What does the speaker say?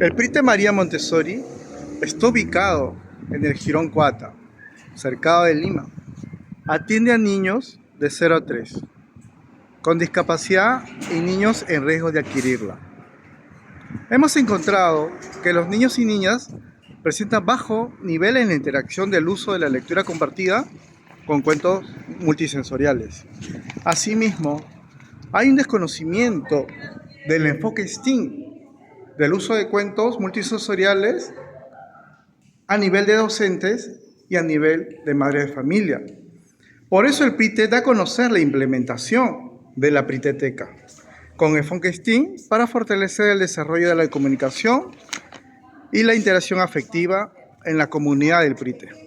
El PRITE María Montessori está ubicado en el Jirón Cuata, cercado de Lima. Atiende a niños de 0 a 3, con discapacidad y niños en riesgo de adquirirla. Hemos encontrado que los niños y niñas presentan bajo nivel en la interacción del uso de la lectura compartida con cuentos multisensoriales. Asimismo, hay un desconocimiento del enfoque STEAM, del uso de cuentos multisensoriales a nivel de docentes y a nivel de madres de familia. Por eso el PRITE da a conocer la implementación de la PRITEteca con enfoque STEAM para fortalecer el desarrollo de la comunicación y la interacción afectiva en la comunidad del PRITE.